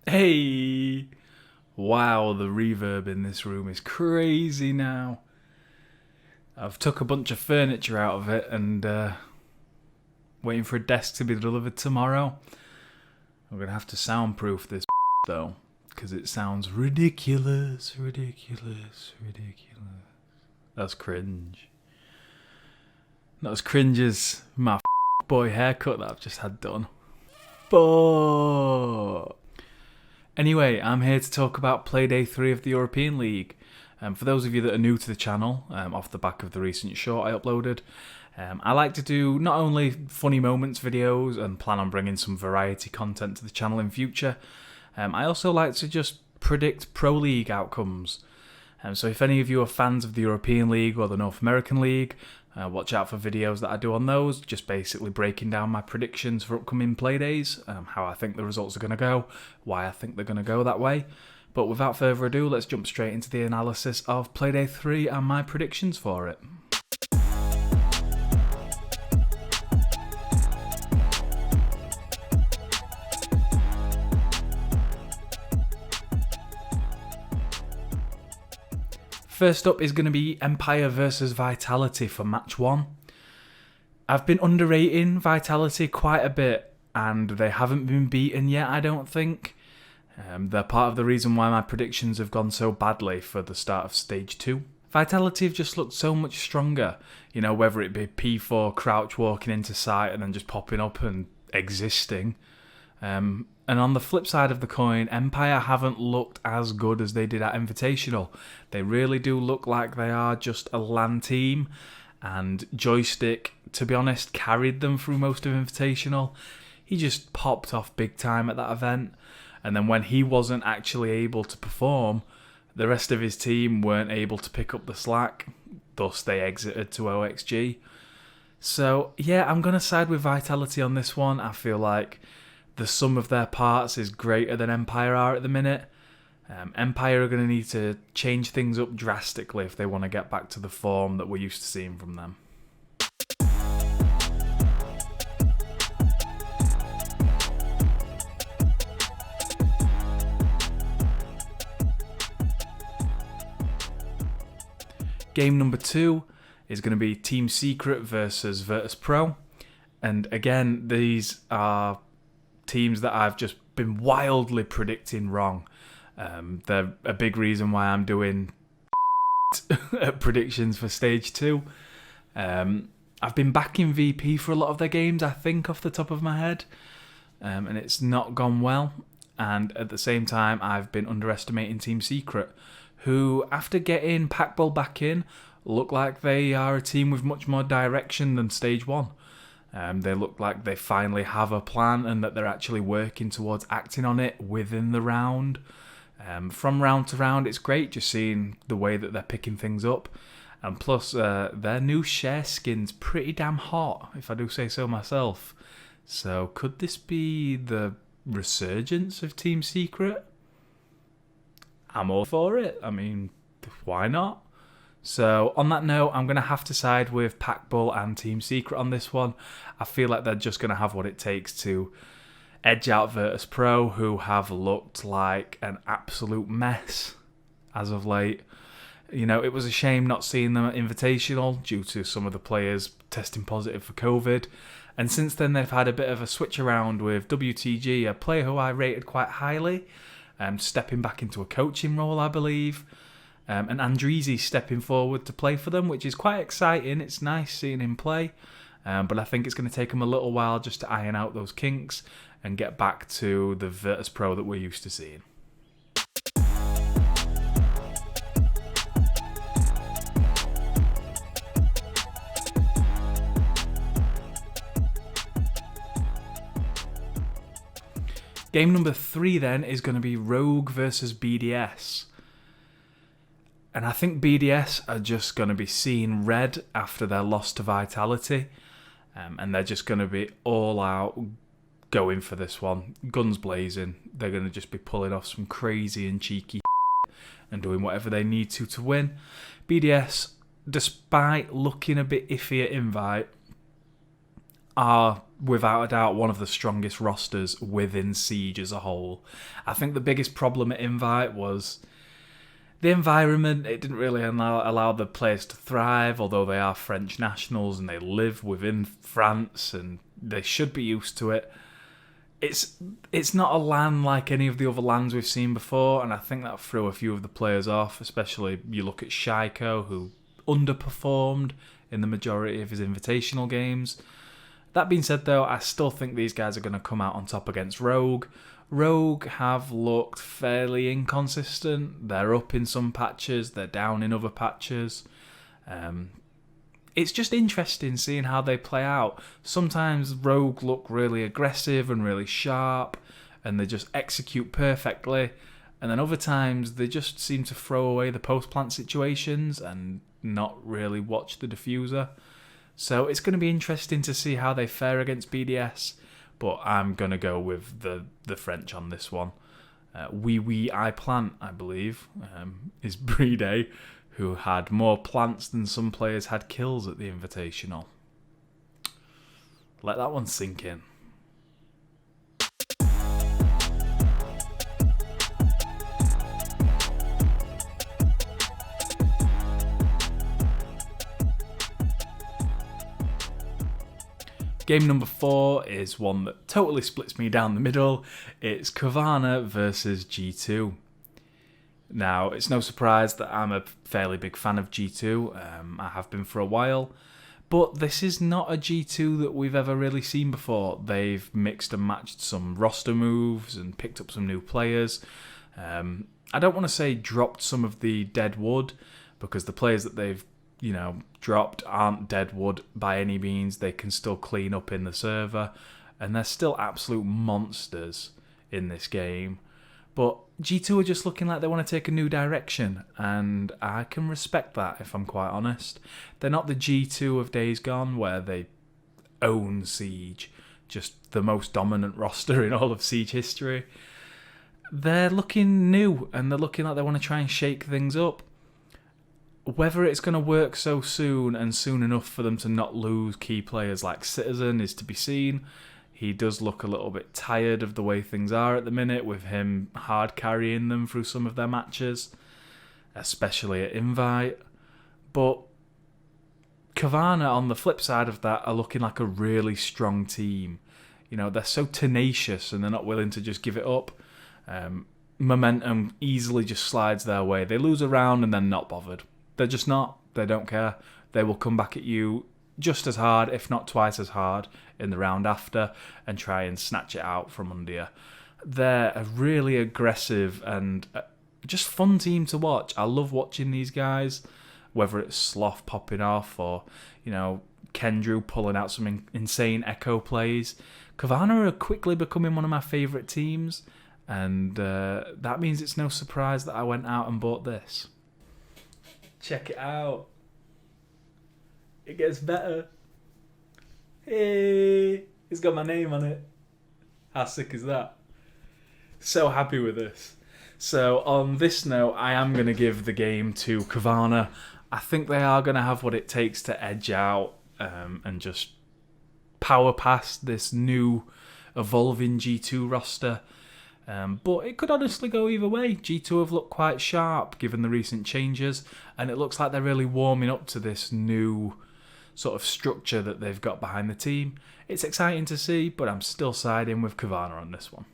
Hey! Wow, the reverb in this room is crazy now. I've took a bunch of furniture out of it and waiting for a desk to be delivered tomorrow. I'm going to have to soundproof this though, because it sounds ridiculous. That's cringe. Not as cringe as my boy haircut that I've just had done. But anyway, I'm here to talk about Playday 3 of the European League. For those of you that are new to the channel, off the back of the recent short I uploaded, I like to do not only funny moments videos and plan on bringing some variety content to the channel in future, I also like to just predict Pro League outcomes. So if any of you are fans of the European League or the North American League, watch out for videos that I do on those, just basically breaking down my predictions for upcoming Playdays, how I think the results are going to go, why I think they're going to go that way. But without further ado, let's jump straight into the analysis of Playday 3 and my predictions for it. First up is going to be Empire versus Vitality for match 1. I've been underrating Vitality quite a bit and they haven't been beaten yet, I don't think. They're part of the reason why my predictions have gone so badly for the start of Stage 2. Vitality have just looked so much stronger, whether it be P4 Crouch walking into sight and then just popping up and existing. And on the flip side of the coin, Empire haven't looked as good as they did at Invitational. They really do look like they are just a LAN team, and Joystick, to be honest, carried them through most of Invitational. He just popped off big time at that event, and then when he wasn't actually able to perform, the rest of his team weren't able to pick up the slack, thus they exited to OXG. So yeah, I'm going to side with Vitality on this one. I feel like the sum of their parts is greater than Empire are at the minute. Empire are going to need to change things up drastically if they want to get back to the form that we're used to seeing from them. Game number 2 is going to be Team Secret versus Virtus.pro. And again, these are teams that I've just been wildly predicting wrong. They're a big reason why I'm doing predictions for Stage 2. I've been backing VP for a lot of their games, I think, off the top of my head. And it's not gone well. And at the same time, I've been underestimating Team Secret, who, after getting Packball back in, look like they are a team with much more direction than Stage 1. They look like they finally have a plan and that they're actually working towards acting on it within the round. From round to round, it's great just seeing the way that they're picking things up. And plus, their new share skin's pretty damn hot, if I do say so myself. So could this be the resurgence of Team Secret? I'm all for it. I mean, why not? So on that note, I'm going to have to side with Packball and Team Secret on this one. I feel like they're just going to have what it takes to edge out Virtus.pro, who have looked like an absolute mess as of late. It was a shame not seeing them at Invitational due to some of the players testing positive for COVID. And since then, they've had a bit of a switch around with WTG, a player who I rated quite highly, stepping back into a coaching role, I believe. And Andreezy stepping forward to play for them, which is quite exciting. It's nice seeing him play. But I think it's going to take him a little while just to iron out those kinks and get back to the Virtus.pro that we're used to seeing. Game number 3 then is going to be Rogue versus BDS. And I think BDS are just going to be seeing red after their loss to Vitality. And they're just going to be all out going for this one. Guns blazing. They're going to just be pulling off some crazy and cheeky and doing whatever they need to win. BDS, despite looking a bit iffy at Invite, are without a doubt one of the strongest rosters within Siege as a whole. I think the biggest problem at Invite was the environment. It didn't really allow the players to thrive, although they are French nationals and they live within France and they should be used to it. It's not a LAN like any of the other LANs we've seen before, and I think that threw a few of the players off, especially you look at Shaiko, who underperformed in the majority of his invitational games. That being said, though, I still think these guys are going to come out on top against Rogue. Rogue have looked fairly inconsistent. They're up in some patches, they're down in other patches. It's just interesting seeing how they play out. Sometimes Rogue look really aggressive and really sharp, and they just execute perfectly. And then other times they just seem to throw away the post-plant situations and not really watch the diffuser. So it's going to be interesting to see how they fare against BDS, but I'm going to go with the French on this one. I Plant, I believe, is Playday, who had more plants than some players had kills at the Invitational. Let that one sink in. Game number 4 is one that totally splits me down the middle. It's Cavanagh versus G2. Now, it's no surprise that I'm a fairly big fan of G2. I have been for a while. But this is not a G2 that we've ever really seen before. They've mixed and matched some roster moves and picked up some new players. I don't want to say dropped some of the dead wood, because the players that they've dropped aren't dead wood by any means. They can still clean up in the server, and they're still absolute monsters in this game. But G2 are just looking like they want to take a new direction, and I can respect that, if I'm quite honest. They're not the G2 of days gone, where they own Siege, just the most dominant roster in all of Siege history. They're looking new, and they're looking like they want to try and shake things up. Whether it's going to work so soon and soon enough for them to not lose key players like Citizen is to be seen. He does look a little bit tired of the way things are at the minute, with him hard carrying them through some of their matches, especially at Invite. But Cavanagh, on the flip side of that, are looking like a really strong team. They're so tenacious and they're not willing to just give it up. Momentum easily just slides their way. They lose a round and they're not bothered. They're just not. They don't care. They will come back at you just as hard, if not twice as hard, in the round after and try and snatch it out from under you. They're a really aggressive and just fun team to watch. I love watching these guys, whether it's Sloth popping off or, Kendrew pulling out some insane echo plays. Cavanagh are quickly becoming one of my favourite teams, and that means it's no surprise that I went out and bought this. Check it out. It gets better. Hey, it's got my name on it. How sick is that? So happy with this. So on this note, I am going to give the game to Cavanagh. I think they are going to have what it takes to edge out and just power past this new evolving G2 roster. But it could honestly go either way. G2 have looked quite sharp given the recent changes, and it looks like they're really warming up to this new sort of structure that they've got behind the team. It's exciting to see, but I'm still siding with Cavanagh on this one.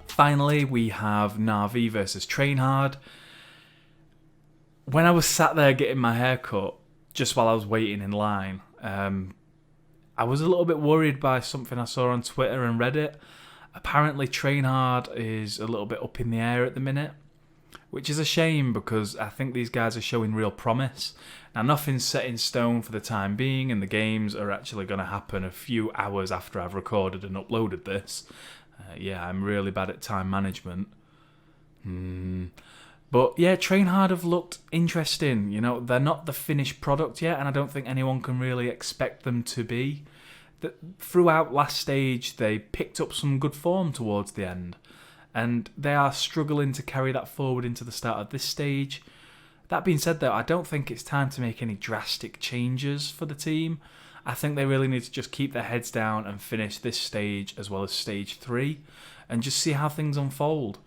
Finally, we have Navi versus Trainhard. When I was sat there getting my hair cut, just while I was waiting in line, I was a little bit worried by something I saw on Twitter and Reddit. Apparently, Trainhard is a little bit up in the air at the minute, which is a shame because I think these guys are showing real promise. Now, nothing's set in stone for the time being, and the games are actually going to happen a few hours after I've recorded and uploaded this. I'm really bad at time management. But yeah, Trainhard have looked interesting. They're not the finished product yet, and I don't think anyone can really expect them to be. throughout last stage, they picked up some good form towards the end. And they are struggling to carry that forward into the start of this stage. That being said, though, I don't think it's time to make any drastic changes for the team. I think they really need to just keep their heads down and finish this stage as well as stage 3 and just see how things unfold.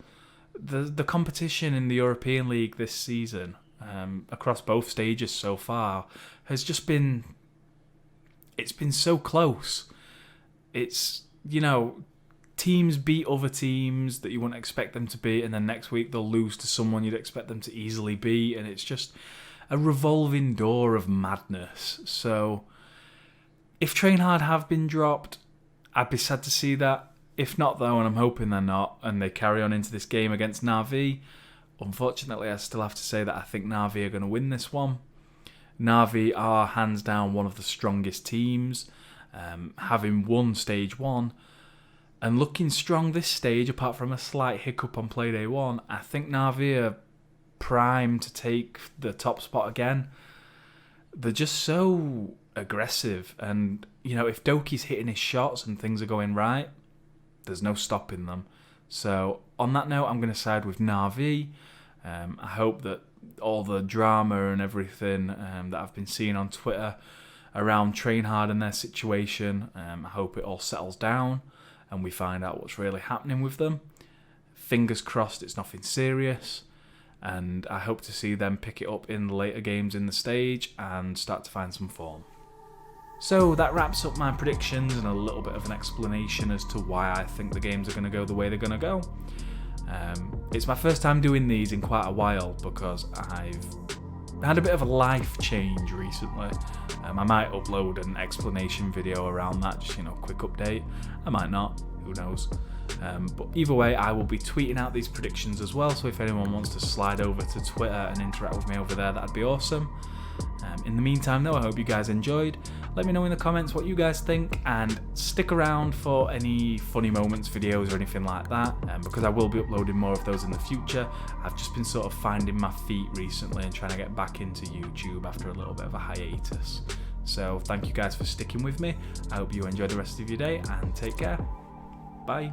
The competition in the European League this season, across both stages so far, has just been... It's been so close. It's, teams beat other teams that you wouldn't expect them to beat, and then next week they'll lose to someone you'd expect them to easily beat, and it's just a revolving door of madness. So if Train Hard have been dropped, I'd be sad to see that. If not, though, and I'm hoping they're not, and they carry on into this game against Navi, unfortunately I still have to say that I think Navi are going to win this one. Navi are hands down one of the strongest teams, having won stage 1 and looking strong this stage, apart from a slight hiccup on Playday 1. I think Navi are primed to take the top spot again. They're just so aggressive, and if Doki's hitting his shots and things are going right, there's no stopping them. So on that note, I'm going to side with Navi. I hope that all the drama and everything that I've been seeing on Twitter around Train Hard and their situation, I hope it all settles down and we find out what's really happening with them. Fingers crossed it's nothing serious, and I hope to see them pick it up in the later games in the stage and start to find some form. So that wraps up my predictions and a little bit of an explanation as to why I think the games are going to go the way they're going to go. It's my first time doing these in quite a while because I've had a bit of a life change recently. I might upload an explanation video around that, just quick update. I might not, who knows. But either way, I will be tweeting out these predictions as well, so if anyone wants to slide over to Twitter and interact with me over there, that'd be awesome. In the meantime, though, I hope you guys enjoyed. Let me know in the comments what you guys think, and stick around for any funny moments videos or anything like that, because I will be uploading more of those in the future. I've just been sort of finding my feet recently and trying to get back into YouTube after a little bit of a hiatus. So thank you guys for sticking with me. I hope you enjoy the rest of your day, and take care. Bye.